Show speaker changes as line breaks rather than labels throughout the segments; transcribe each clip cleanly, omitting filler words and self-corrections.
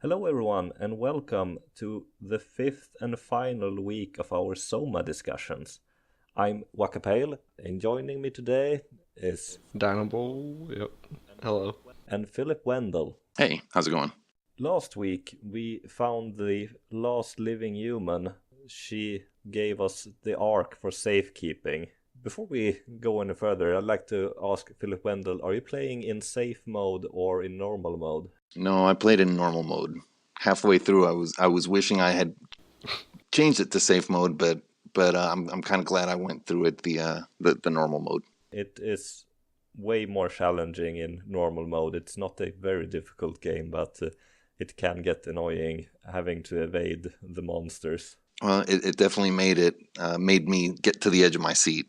Hello everyone and welcome to the fifth and final week of our SOMA discussions. I'm Wakapeil and joining me today is
Dinobull, yep. Hello.
and PhillipWendell.
Hey, how's it going?
Last week we found the last living human. She gave us the Ark for safekeeping. Before we go any further, I'd like to ask PhillipWendell, are you playing in safe mode or in normal mode?
No, I played in normal mode. Halfway through, I was wishing I had changed it to safe mode, but I'm kind of glad I went through it the normal mode.
It is way more challenging in normal mode. It's not a very difficult game, but it can get annoying having to evade the monsters.
Well, it definitely made me get to the edge of my seat.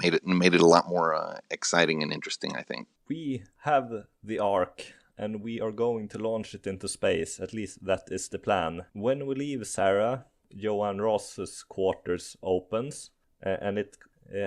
It made it a lot more exciting and interesting, I think.
We have the Ark, and we are going to launch it into space. At least that is the plan. When we leave Sarah, Johan Ross's quarters opens, and it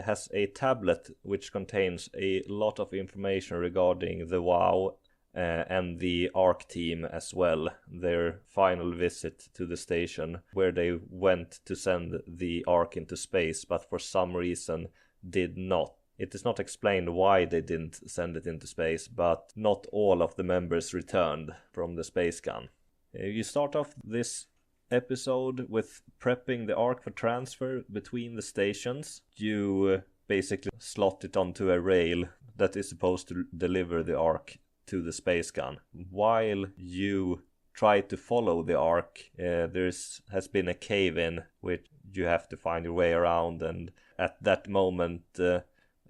has a tablet which contains a lot of information regarding the WoW and the Ark team as well. Their final visit to the station where they went to send the Ark into space, but for some reason did not. It is not explained why they didn't send it into space, but not all of the members returned from the space gun. You start off this episode with prepping the Ark for transfer between the stations. You basically slot it onto a rail that is supposed to deliver the Ark to the space gun. While you try to follow the Ark, has been a cave-in which you have to find your way around, and at that moment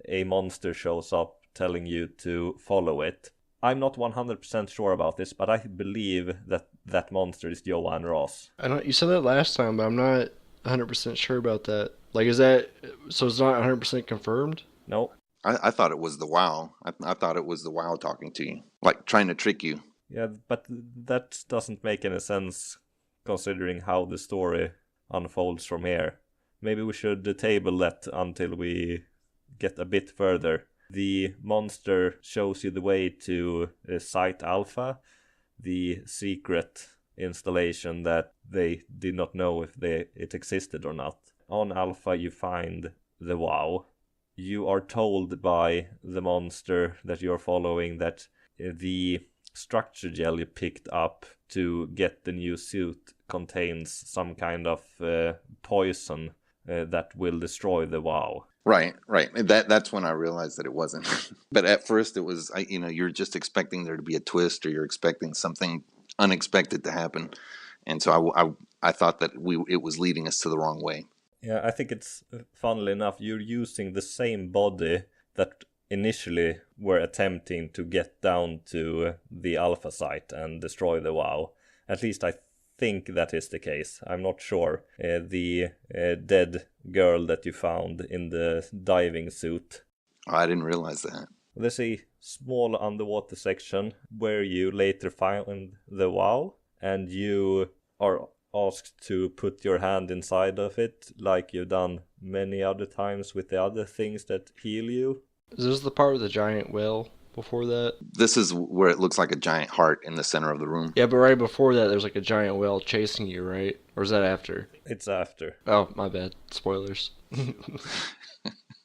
a monster shows up telling you to follow it. I'm not 100% sure about this, but I believe that monster is Johan Ross.
I know you said that last time, but I'm not 100% sure about that. Like, is that so? It's not 100% confirmed?
No.
I thought it was the WoW. I thought it was the WoW talking to you, like trying to trick you.
Yeah, but that doesn't make any sense considering how the story unfolds from here. Maybe we should table that until we get a bit further. The monster shows you the way to Site Alpha, the secret installation that they did not know if it existed or not. On Alpha you find the WoW. You are told by the monster that you're following that the structure gel you picked up to get the new suit contains some kind of poison that will destroy the WoW.
Right. That's when I realized that it wasn't. But at first it was, you're just expecting there to be a twist, or you're expecting something unexpected to happen, and so I thought that it was leading us to the wrong way.
Yeah, I think it's, funnily enough, you're using the same body that initially were attempting to get down to the Alpha site and destroy the WoW. At least I think that is the case. I'm not sure. The dead girl that you found in the diving suit.
Oh, I didn't realize that.
There's a small underwater section where you later find the WoW, and you are asked to put your hand inside of it like you've done many other times with the other things that heal you.
Is this the part with the giant whale before that?
This is where it looks like a giant heart in the center of the room.
Yeah, but right before that there's like a giant whale chasing you, right? Or is that after?
It's after.
Oh, my bad. Spoilers.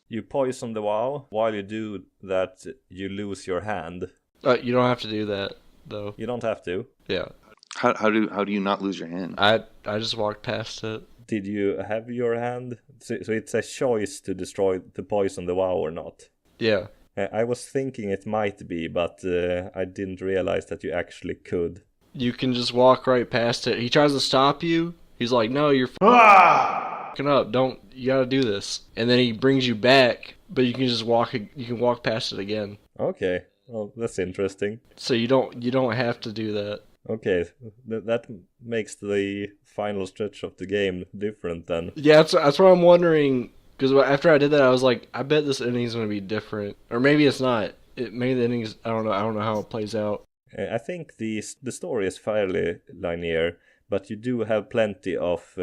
You poison the WoW. While you do that, you lose your hand.
You don't have to do that, though.
You don't have to.
Yeah.
How do you not lose your hand?
I just walked past it.
Did you have your hand? So it's a choice to poison the WoW or not.
Yeah.
I was thinking it might be, but I didn't realize that you actually could.
You can just walk right past it. He tries to stop you. He's like, no, you're fucking up. You gotta do this. And then he brings you back, but you can walk past it again.
Okay. Well, that's interesting.
So you don't have to do that.
Okay, that makes the final stretch of the game different then.
Yeah, that's what I'm wondering. Because after I did that, I was like, I bet this ending's going to be different. Or maybe it's not. Maybe the ending's, I don't know how it plays out.
I think the story is fairly linear, but you do have plenty of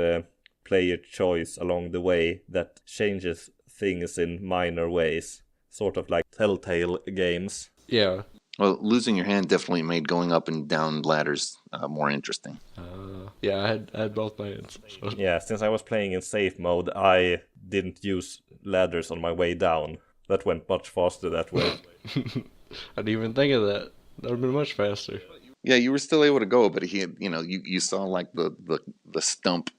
player choice along the way that changes things in minor ways. Sort of like Telltale games.
Yeah.
Well, losing your hand definitely made going up and down ladders more interesting.
Yeah, I had both my hands. So.
Yeah, since I was playing in safe mode, I didn't use ladders on my way down. That went much faster that way.
I didn't even think of that. That would have been much faster.
Yeah, you were still able to go, but you saw like the stump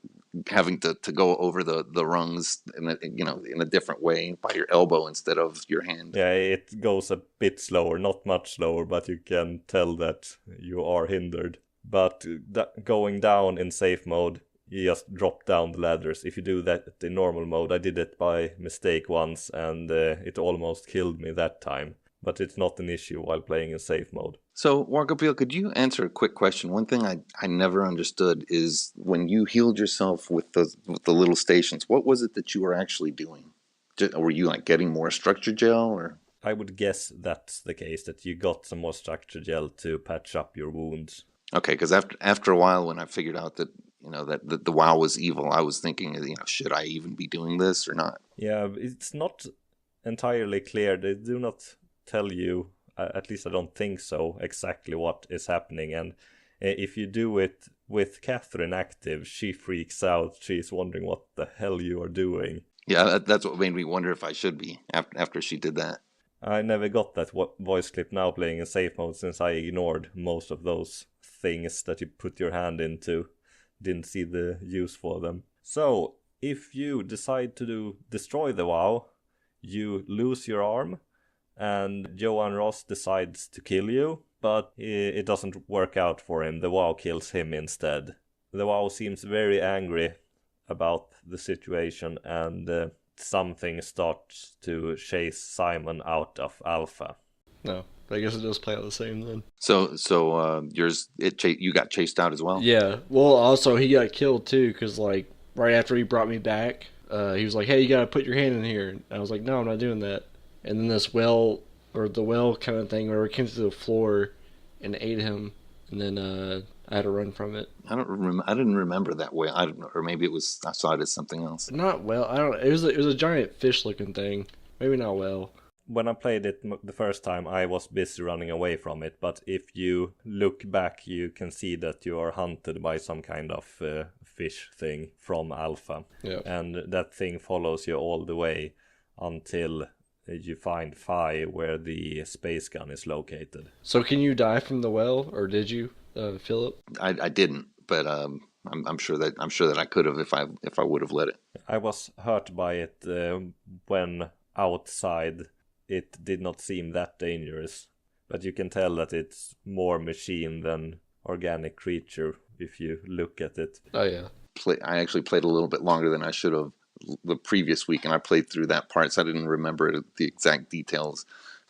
having to go over the rungs in a different way by your elbow instead of your hand.
Yeah, it goes a bit slower, not much slower, but you can tell that you are hindered. But going down in safe mode, you just drop down the ladders. If you do that in normal mode, I did it by mistake once, and it almost killed me that time. But it's not an issue while playing in safe mode.
So, Wakapeil, could you answer a quick question? One thing I never understood is when you healed yourself with the little stations, what was it that you were actually doing? Were you like getting more structure gel, or?
I would guess that's the case, that you got some more structure gel to patch up your wounds.
Okay, because after a while, when I figured out that that the WoW was evil, I was thinking, should I even be doing this or not?
Yeah, it's not entirely clear. They do not tell you, at least I don't think so, exactly what is happening. And if you do it with Catherine active, she freaks out. She's wondering what the hell you are doing.
Yeah, that's what made me wonder if I should be after she did that.
I never got that voice clip now playing in safe mode, since I ignored most of those things that you put your hand into. Didn't see the use for them. So, if you decide to destroy the WoW, you lose your arm, and Johan Ross decides to kill you, but it doesn't work out for him. The WoW kills him instead. The WoW seems very angry about the situation, and something starts to chase Simon out of Alpha.
No, I guess it does play out the same then.
So you got chased out as well?
Yeah. Well, also he got killed too, because like right after he brought me back, he was like, "Hey, you gotta put your hand in here." And I was like, "No, I'm not doing that." And then this well kind of thing, where it came to the floor and ate him, and then I had to run from it.
I didn't remember that way. I don't know, or maybe I saw it as something else.
Not well. I don't. It was a giant fish looking thing. Maybe not well.
When I played it the first time, I was busy running away from it, but if you look back, you can see that you are hunted by some kind of fish thing from Alpha.
Yeah.
And that thing follows you all the way until you find Phi, where the space gun is located.
So can you die from the well, or did you, Philip?
I didn't, but I'm sure that I could have if I would have let it.
I was hurt by it when outside. It did not seem that dangerous, but you can tell that it's more machine than organic creature if you look at it.
Oh yeah.
I actually played a little bit longer than I should have the previous week, and I played through that part, so I didn't remember the exact details.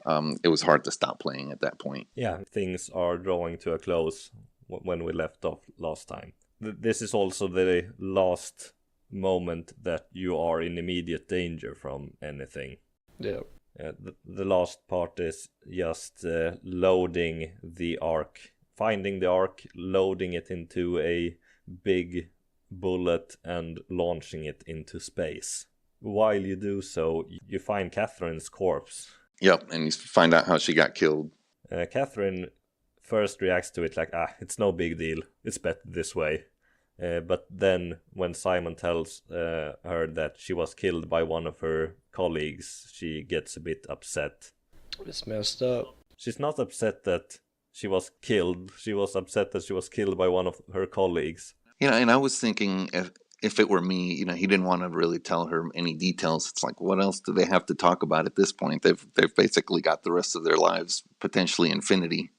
It was hard to stop playing at that point.
Yeah, things are drawing to a close when we left off last time. This is also the last moment that you are in immediate danger from anything.
Yeah.
The last part is just loading the Ark, finding the Ark, loading it into a big bullet and launching it into space. While you do so, you find Catherine's corpse.
Yep, and you find out how she got killed.
Catherine first reacts to it like, it's no big deal, it's better this way. But then when Simon tells her that she was killed by one of her colleagues, she gets a bit upset.
It's messed up.
She's not upset that she was killed. She was upset that she was killed by one of her colleagues.
And I was thinking if it were me, he didn't want to really tell her any details. It's like, what else do they have to talk about at this point? They've basically got the rest of their lives, potentially infinity.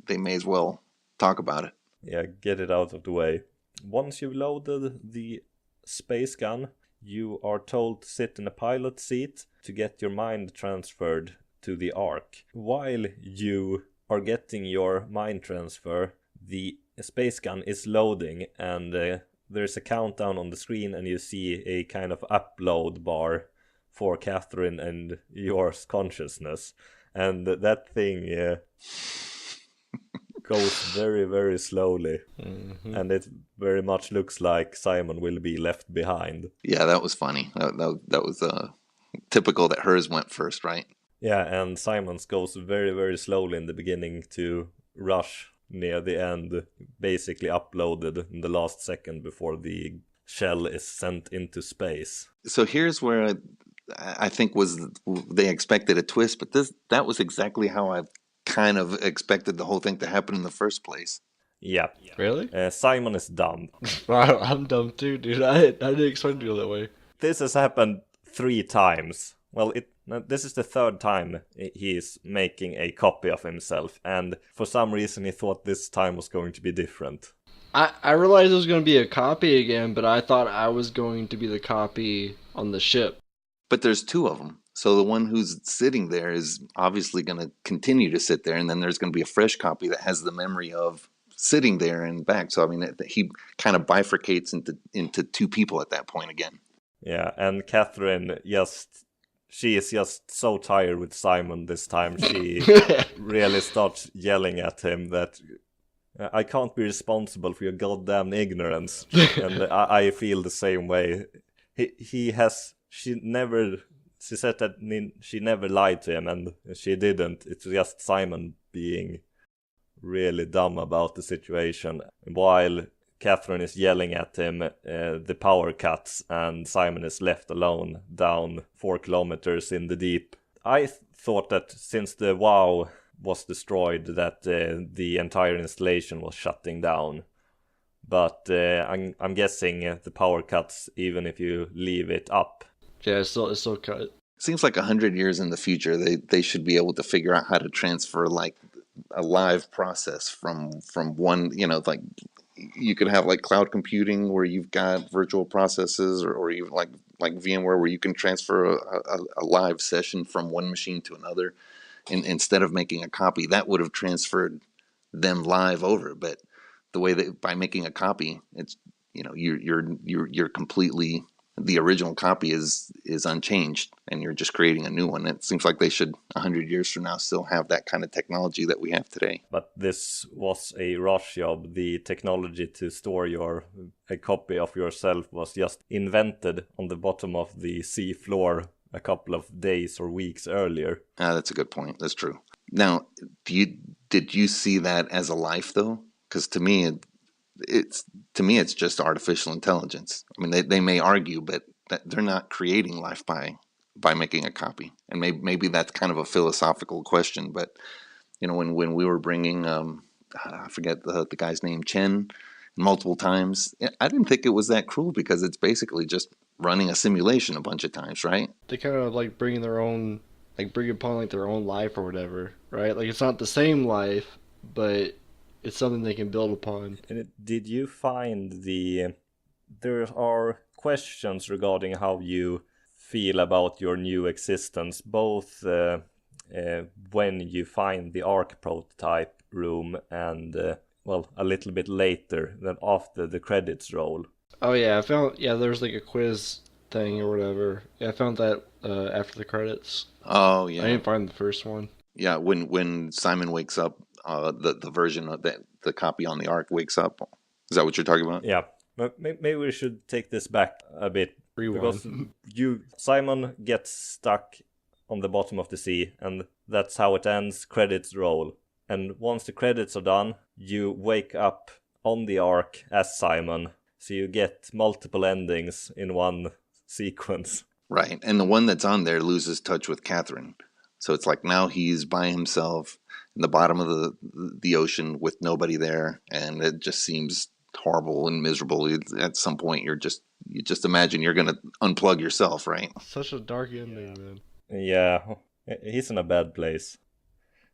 They may as well talk about it.
Yeah, get it out of the way. Once you've loaded the space gun, you are told to sit in a pilot seat to get your mind transferred to the Ark. While you are getting your mind transfer, the space gun is loading, and there's a countdown on the screen, and you see a kind of upload bar for Catherine and your consciousness. And that thing goes very, very slowly. Mm-hmm. And it very much looks like Simon will be left behind.
Yeah, that was funny. That was typical that hers went first, right?
Yeah, and Simons goes very, very slowly in the beginning to rush near the end, basically uploaded in the last second before the shell is sent into space.
So here's where I think they expected a twist, but that was exactly how I kind of expected the whole thing to happen in the first place.
Yeah.
Really?
Simon is dumb.
I'm dumb too, dude. I didn't expect it to go that way.
This has happened 3 times. Well, this is the 3rd time he is making a copy of himself, and for some reason he thought this time was going to be different.
I realized it was going to be a copy again, but I thought I was going to be the copy on the ship.
But there's 2 of them. So the one who's sitting there is obviously going to continue to sit there, and then there's going to be a fresh copy that has the memory of sitting there and back. So I mean, he kind of bifurcates into 2 people at that point again.
Yeah, and Catherine she is just so tired with Simon this time. She really starts yelling at him that I can't be responsible for your goddamn ignorance. And I feel the same way. She said that she never lied to him, and she didn't. It's just Simon being really dumb about the situation. While Catherine is yelling at him, the power cuts, and Simon is left alone down 4 kilometers in the deep. I thought that since the WoW was destroyed, that the entire installation was shutting down. But I'm guessing the power cuts even if you leave it up.
Yeah, it's still cut.
Seems like 100 years in the future, they should be able to figure out how to transfer like a live process from one, like you could have like cloud computing where you've got virtual processes, or even like VMware where you can transfer a live session from one machine to another. And instead of making a copy, that would have transferred them live over. But the way that by making a copy, it's you're completely, the original copy is unchanged, and you're just creating a new one. It seems like they should 100 years from now still have that kind of technology that we have today.
But this was a rush job. The technology to store a copy of yourself was just invented on the bottom of the sea floor a couple of days or weeks earlier.
That's a good point. That's true. Now, did you see that as a life though? Because to me, it's just artificial intelligence. I mean, they may argue, but they're not creating life by making a copy. And maybe that's kind of a philosophical question. But when we were bringing, I forget the guy's name, Chen, multiple times, I didn't think it was that cruel, because it's basically just running a simulation a bunch of times, right?
They kind of like bring upon like their own life or whatever, right? Like it's not the same life, but it's something they can build upon.
And did you find there are questions regarding how you feel about your new existence, both when you find the Ark prototype room and a little bit later than after the credits roll.
Oh yeah, there's like a quiz thing or whatever. Yeah, I found that after the credits.
Oh yeah,
I didn't find the first one.
Yeah, when Simon wakes up, the version of the copy on the Ark wakes up. Is that what you're talking about?
Yeah, but maybe we should take this back a bit.
Rewind.
Because Simon gets stuck on the bottom of the sea, and that's how it ends. Credits roll. And once the credits are done, you wake up on the Ark as Simon. So you get multiple endings in one sequence.
Right, and the one that's on there loses touch with Catherine. So it's like now he's by himself in the bottom of the ocean with nobody there, and it just seems horrible and miserable. At some point, you just imagine you're going to unplug yourself, right?
Such a dark ending, man.
Yeah, he's in a bad place.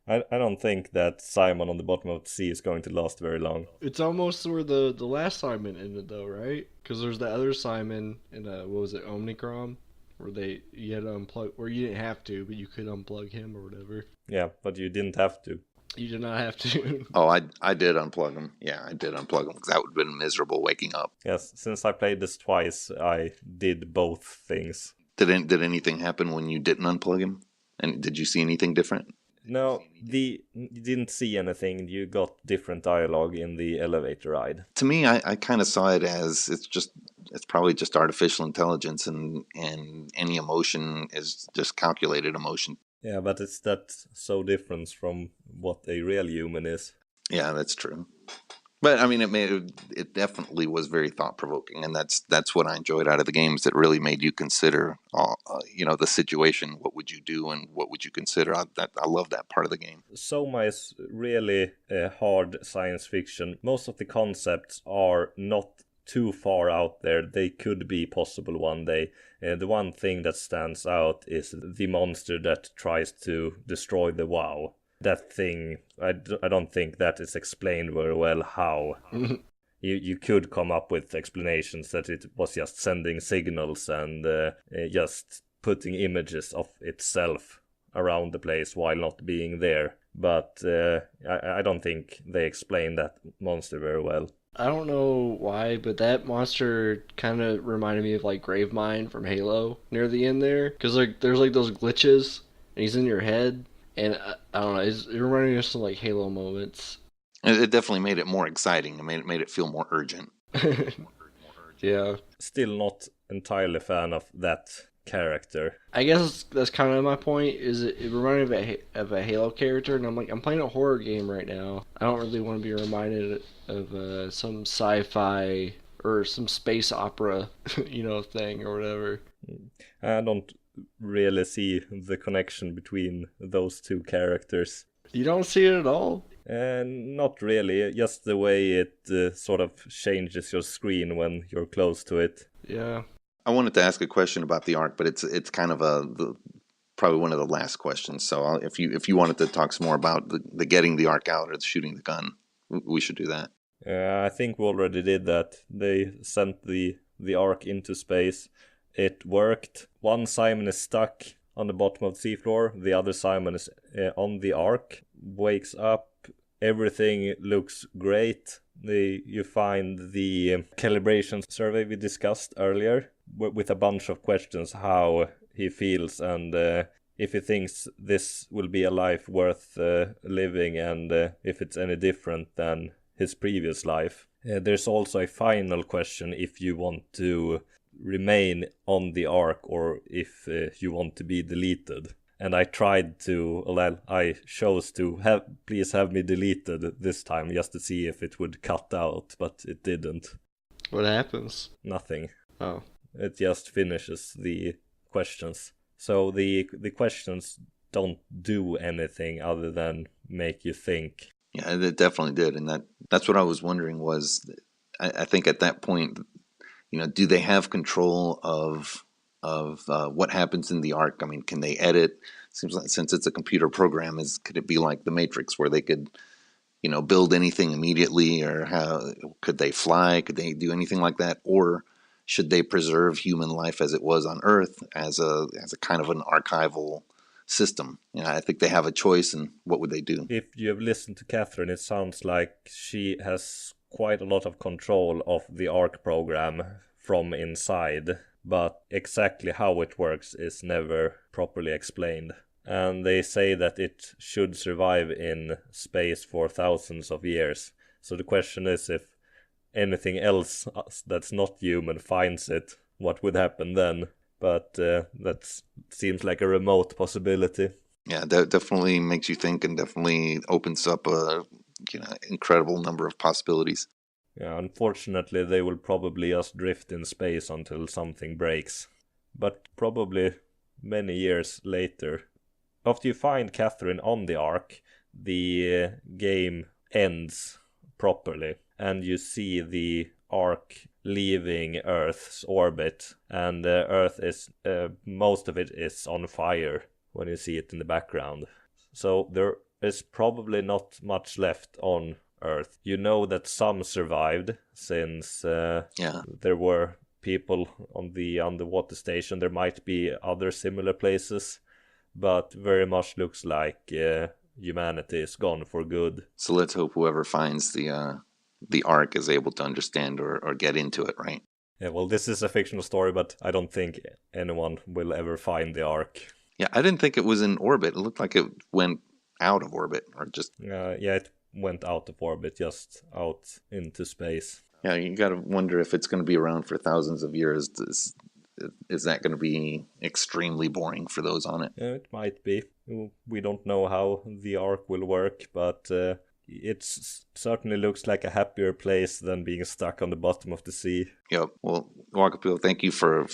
I don't think that Simon on the bottom of the sea is going to last very long.
It's almost where the last Simon ended, though, right? Because there's the other Simon in what was it, Omnicron, where you had to unplug, or you didn't have to, but you could unplug him or whatever.
Yeah, but you didn't have to.
You did not have to.
Oh, I did unplug him. Yeah, I did unplug him, because that would have been miserable waking up.
Yes, since I played this twice, I did both things.
Did anything happen when you didn't unplug him? And did you see anything different?
No, you didn't see anything. You got different dialogue in the elevator ride.
To me, I kind of saw it as it's probably just artificial intelligence, and any emotion is just calculated emotion.
Yeah, but it's that so different from what a real human is.
Yeah, that's true. But I mean, it definitely was very thought provoking, and that's what I enjoyed out of the games. That really made you consider, the situation. What would you do, and what would you consider? I love that part of the game.
Soma is really hard science fiction. Most of the concepts are not too far out there. They could be possible one day. The one thing that stands out is the monster that tries to destroy the WoW. That thing, I don't think that is explained very well how. You could come up with explanations that it was just sending signals and just putting images of itself around the place while not being there. But I don't think they explain that monster very well.
I don't know why, but that monster kind of reminded me of like Gravemind from Halo near the end there, because like there's like those glitches, and he's in your head, and I don't know, it reminded me of some like Halo moments.
It definitely made it more exciting. It made it feel more urgent.
Yeah,
Still not entirely fan of that character.
I guess that's kind of my point. Is it reminded me of a Halo character, and I'm like, I'm playing a horror game right now. I don't really want to be reminded of some sci-fi or some space opera, thing or whatever.
I don't really see the connection between those two characters.
You don't see it at all?
Not really, just the way it sort of changes your screen when you're close to it.
Yeah.
I wanted to ask a question about the arc, but it's kind of probably one of the last questions. So if you wanted to talk some more about the getting the arc out or the shooting the gun, we should do that.
I think we already did that. They sent the arc into space. It worked. One Simon is stuck on the bottom of the seafloor. The other Simon is on the arc. Wakes up. Everything looks great. You find the calibration survey we discussed earlier with a bunch of questions how he feels and if he thinks this will be a life worth living and if it's any different than his previous life. There's also a final question if you want to remain on the arc or if you want to be deleted. And I I chose to please have me deleted this time just to see if it would cut out, but it didn't.
What happens?
Nothing.
Oh.
It just finishes the questions. So the questions don't do anything other than make you think.
Yeah, it definitely did, and that's what I was wondering was, I think at that point, do they have control of what happens in the arc? I mean, can they edit? Seems like since it's a computer program, could it be like the Matrix where they could, build anything immediately, or how could they fly? Could they do anything like that, or should they preserve human life as it was on Earth as a kind of an archival system? I think they have a choice, and what would they do?
If you have listened to Catherine, it sounds like she has quite a lot of control of the ARC program from inside, but exactly how it works is never properly explained. And they say that it should survive in space for thousands of years. So the question is, if anything else that's not human finds it, what would happen then? But that seems like a remote possibility.
Yeah, that definitely makes you think and definitely opens up a incredible number of possibilities.
Yeah, unfortunately, they will probably just drift in space until something breaks. But probably many years later. After you find Catherine on the Ark, the game ends properly. And you see the Ark leaving Earth's orbit. And Earth is, most of it is on fire when you see it in the background. So there is probably not much left on Earth. You know that some survived since there were people on the underwater station. There might be other similar places, but very much looks like humanity is gone for good.
So let's hope whoever finds the Ark is able to understand or get into it, right?
Yeah, well, this is a fictional story, but I don't think anyone will ever find the Ark.
Yeah, I didn't think it was in orbit. It looked like it went out of orbit, or just...
it went out of orbit, just out into space.
Yeah, you got to wonder if it's going to be around for thousands of years. is that going to be extremely boring for those on it?
It might be. We don't know how the Ark will work, but it certainly looks like a happier place than being stuck on the bottom of the sea.
Yep. Well, Wakapeil, thank you for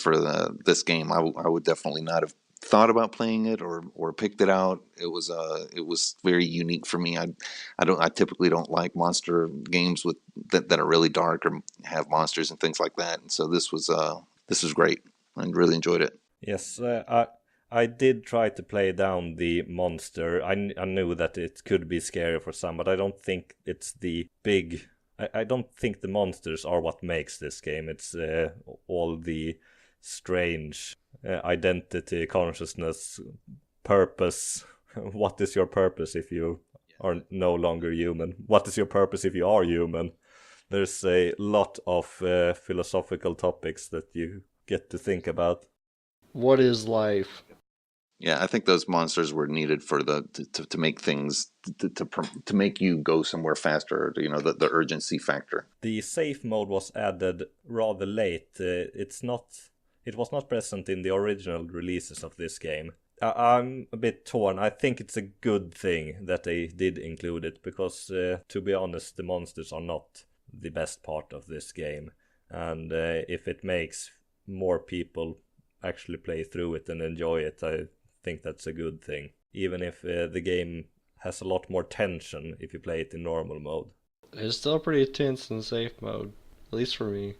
this game. I would definitely not have thought about playing it or picked it out. It was very unique for me. I typically don't like monster games with that are really dark or have monsters and things like that. And so this was great. I really enjoyed it.
Yes, I did try to play down the monster. I knew that it could be scary for some, but I don't think it's the big... I don't think the monsters are what makes this game. It's all the strange identity, consciousness, purpose. What is your purpose if you are no longer human? What is your purpose if you are human? There's a lot of philosophical topics that you get to think about.
What is life?
Yeah, I think those monsters were needed for to make things to make you go somewhere faster. You know, the urgency factor.
The safe mode was added rather late. It was not present in the original releases of this game. I'm a bit torn. I think it's a good thing that they did include it because, to be honest, the monsters are not the best part of this game. And if it makes more people actually play through it and enjoy it, I think that's a good thing. Even if the game has a lot more tension if you play it in normal mode.
It's still pretty tense in safe mode, at least for me.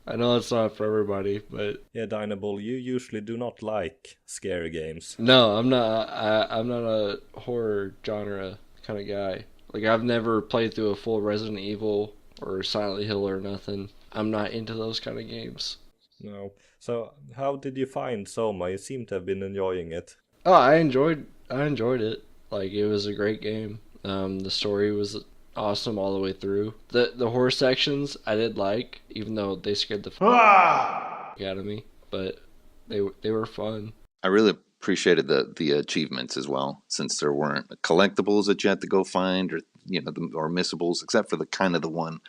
I know it's not for everybody, but
yeah, Dinobull, you usually do not like scary games.
No, I'm not. I'm not a horror genre kind of guy. Like, I've never played through a full Resident Evil or Silent Hill or nothing. I'm not into those kind of games.
No. So, how did you find Soma? You seem to have been enjoying it.
Oh, I enjoyed it. Like, it was a great game. The story was awesome all the way through. The horror sections I did like, even though they scared the out of me. But they were fun.
I really appreciated the achievements as well, since there weren't collectibles that you had to go find or or missables, except for the one.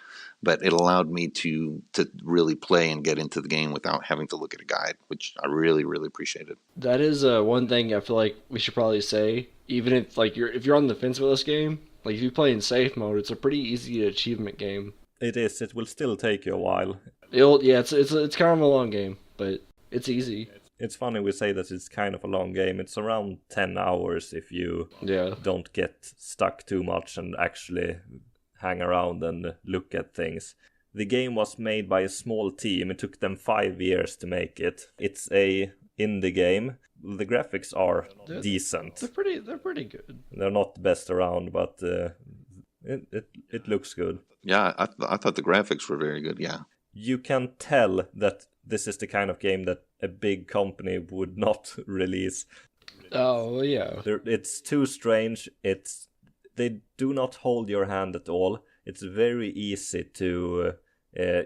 But it allowed me to really play and get into the game without having to look at a guide, which I really, really appreciated.
That is one thing I feel like we should probably say. Even if you're on the fence with this game, like if you play in safe mode, it's a pretty easy achievement game.
It is. It will still take you a while.
It's kind of a long game, but it's easy.
It's funny we say that it's kind of a long game. It's around 10 hours if you don't get stuck too much and actually hang around and look at things. The game was made by a small team. It took them 5 years to make it. It's a indie game. The graphics are decent.
They're pretty good.
They're not the best around, but it looks good.
Yeah, I thought the graphics were very good. Yeah.
You can tell that this is the kind of game that a big company would not release.
Oh, yeah.
It's too strange. They do not hold your hand at all. It's very easy to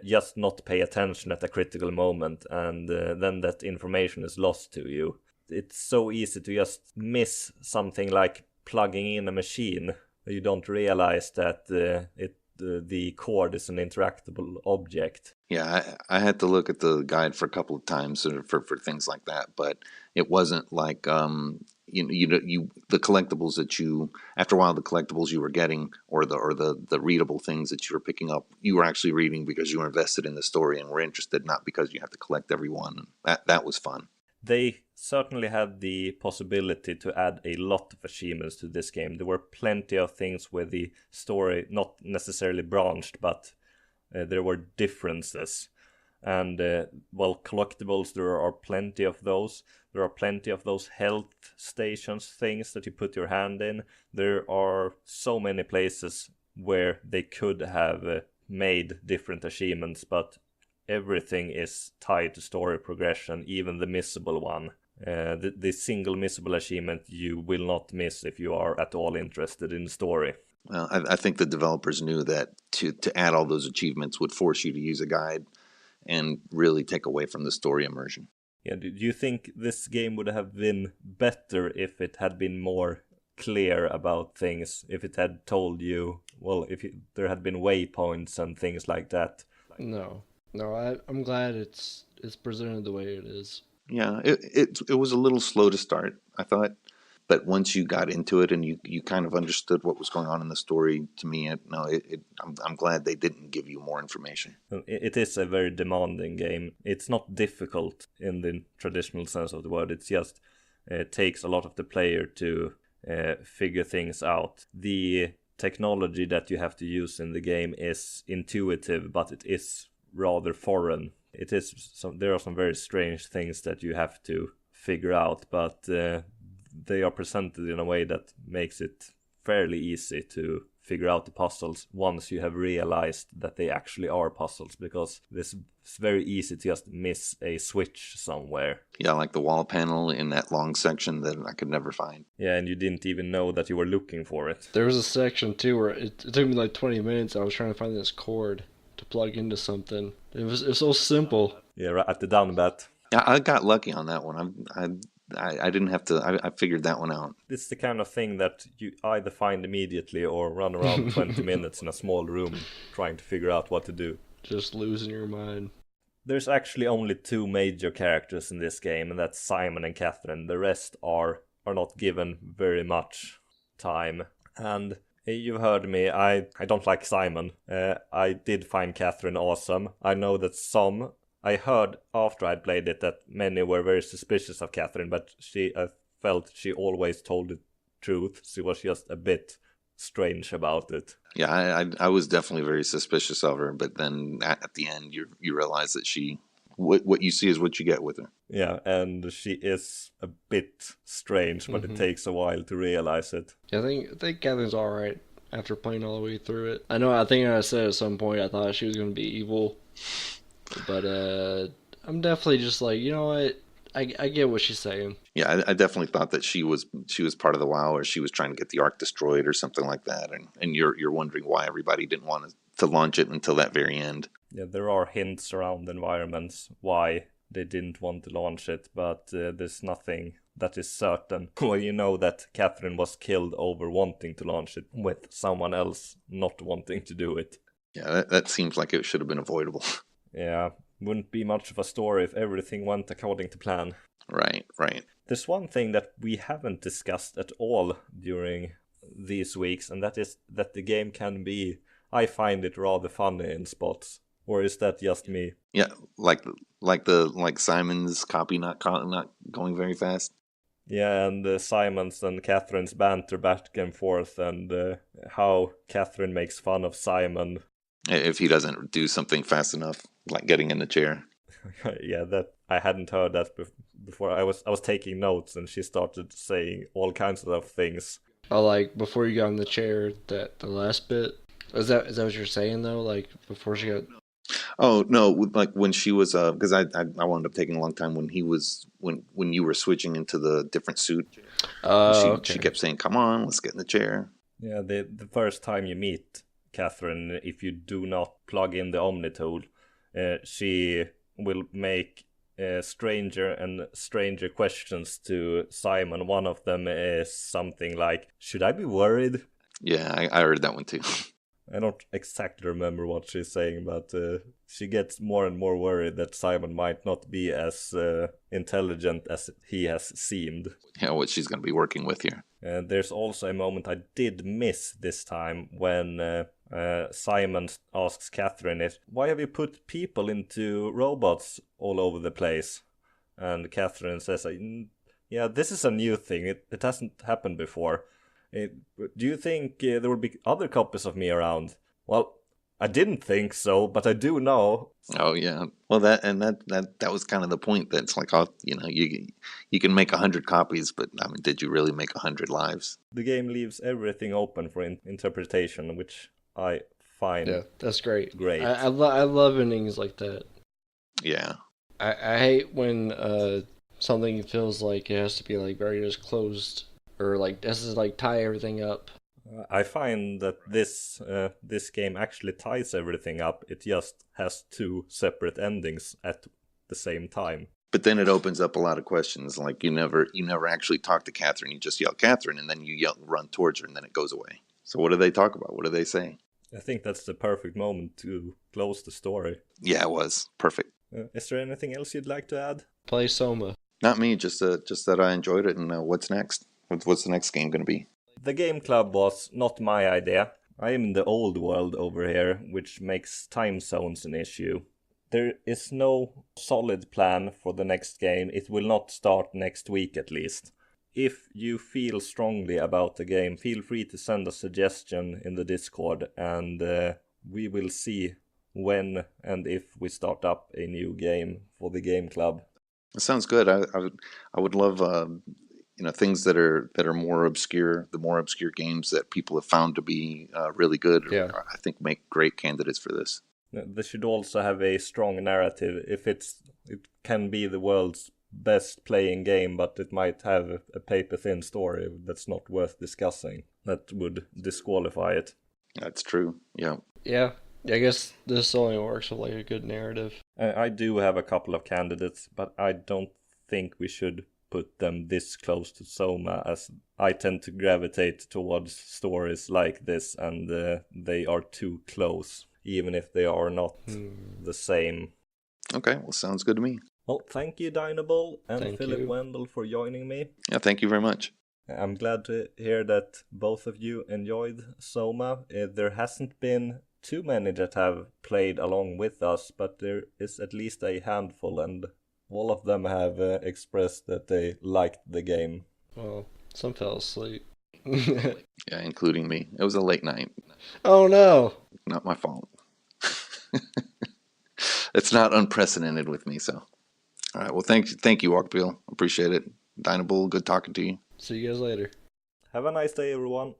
just not pay attention at a critical moment, and then that information is lost to you. It's so easy to just miss something like plugging in a machine. You don't realize that the cord is an interactable object.
Yeah, I had to look at the guide for a couple of times for things like that, but it wasn't like the collectibles that after a while the collectibles you were getting or the readable things that you were picking up, you were actually reading because you were invested in the story and were interested, not because you had to collect every one. That was fun.
They certainly had the possibility to add a lot of achievements to this game. There were plenty of things where the story not necessarily branched, but there were differences. And, collectibles, there are plenty of those. There are plenty of those health stations things that you put your hand in. There are so many places where they could have made different achievements, but everything is tied to story progression, even the missable one. The single missable achievement you will not miss if you are at all interested in the story.
Well, I think the developers knew that to add all those achievements would force you to use a guide and really take away from the story immersion.
Yeah, do you think this game would have been better if it had been more clear about things? If it had told you, there had been waypoints and things like that?
No, I'm glad it's it's presented the way it is.
Yeah, it was a little slow to start, I thought, but once you got into it and you kind of understood what was going on in the story, to me, I'm glad they didn't give you more information.
It is a very demanding game. It's not difficult in the traditional sense of the word. It's just it takes a lot of the player to figure things out. The technology that you have to use in the game is intuitive, but it is rather foreign. There are some very strange things that you have to figure out, but they are presented in a way that makes it fairly easy to figure out the puzzles once you have realized that they actually are puzzles, because it's very easy to just miss a switch somewhere.
Yeah, like the wall panel in that long section that I could never find.
Yeah, and you didn't even know that you were looking for it.
There was a section too where it took me like 20 minutes. I was trying to find this cord to plug into something. It was so simple.
Yeah, right at the down bat.
Yeah, I got lucky on that one. I didn't have to. I figured that one out.
It's the kind of thing that you either find immediately or run around 20 minutes in a small room trying to figure out what to do.
Just losing your mind.
There's actually only 2 major characters in this game, and that's Simon and Catherine. The rest are not given very much time. And you've heard me, I don't like Simon. I did find Catherine awesome. I know that I heard after I'd played it that many were very suspicious of Catherine, but I felt she always told the truth. She was just a bit strange about it.
Yeah, I was definitely very suspicious of her, but then at the end you realize that what you see is what you get with her.
Yeah, and she is a bit strange, but it takes a while to realize it.
Yeah, I think Catherine's alright after playing all the way through it. I think I said at some point I thought she was going to be evil, but I'm definitely just like, you know what? I get what she's saying.
Yeah, I definitely thought that she was part of the WoW, or she was trying to get the Ark destroyed or something like that, and you're wondering why everybody didn't want to launch it until that very end.
Yeah, there are hints around environments why they didn't want to launch it, but there's nothing that is certain. Well, you know that Catherine was killed over wanting to launch it, with someone else not wanting to do it.
Yeah, that seems like it should have been avoidable.
Yeah, wouldn't be much of a story if everything went according to plan.
Right.
There's one thing that we haven't discussed at all during these weeks, and that is that the game can be, I find it rather funny in spots. Or is that just me?
Yeah, like Simon's copy not going very fast.
Yeah, and Simon's and Catherine's banter back and forth, and how Catherine makes fun of Simon.
If he doesn't do something fast enough, like getting in the chair.
Yeah, that I hadn't heard that before. I was taking notes, and she started saying all kinds of things.
Oh, like before you got in the chair, the last bit. Is that what you're saying though? Like before she got.
Oh no! Like when she was, because I wound up taking a long time when he was when you were switching into the different suit. She kept saying, "Come on, let's get in the chair."
Yeah, the first time you meet Catherine, if you do not plug in the Omni tool, she will make stranger and stranger questions to Simon. One of them is something like, "Should I be worried?"
Yeah, I heard that one too.
I don't exactly remember what she's saying, but she gets more and more worried that Simon might not be as intelligent as he has seemed.
Yeah, what she's going to be working with here.
There's also a moment I did miss this time when Simon asks Catherine, why have you put people into robots all over the place? And Catherine says, yeah, this is a new thing. It hasn't happened before. Do you think there will be other copies of me around? Well, I didn't think so, but I do know.
Oh yeah. Well, that was kind of the point. That's like, you can make 100 copies, but I mean, did you really make 100 lives?
The game leaves everything open for interpretation, which I find
that's great.
Great.
I love endings like that.
Yeah.
I hate when something feels like it has to be like very just closed. Or like this is like tie everything up.
I find that this game actually ties everything up. It just has 2 separate endings at the same time.
But then it opens up a lot of questions. Like you never actually talk to Catherine. You just yell Catherine, and then you run towards her, and then it goes away. So what do they talk about? What do they say?
I think that's the perfect moment to close the story.
Yeah, it was perfect.
Is there anything else you'd like to add?
Play Soma.
Not me, just that I enjoyed it. And what's next? What's the next game going to be?
The game club was not my idea. I am in the old world over here, which makes time zones an issue. There is no solid plan for the next game. It will not start next week at least. If you feel strongly about the game, feel free to send a suggestion in the Discord, and we will see when and if we start up a new game for the game club.
It sounds good. I would love things that are more obscure. The more obscure games that people have found to be really good.
Yeah.
I think make great candidates for this.
They should also have a strong narrative. If it can be the world's best playing game, but it might have a paper-thin story that's not worth discussing, that would disqualify it.
That's true. Yeah.
Yeah. I guess this only works with like a good narrative.
I do have a couple of candidates, but I don't think we should put them this close to SOMA, as I tend to gravitate towards stories like this, and they are too close, even if they are not the same.
Okay, well, sounds good to me.
Well, thank you, Dinobull and
Thank
PhillipWendell, for joining me.
Yeah, thank you very much.
I'm glad to hear that both of you enjoyed SOMA. There hasn't been too many that have played along with us, but there is at least a handful, and all of them have expressed that they liked the game.
Well, some fell asleep.
Yeah, including me. It was a late night.
Oh no!
Not my fault. It's not unprecedented with me, so. All right, well, thank you, Wakapeil. Appreciate it. Dinobull, good talking to you.
See you guys later.
Have a nice day, everyone.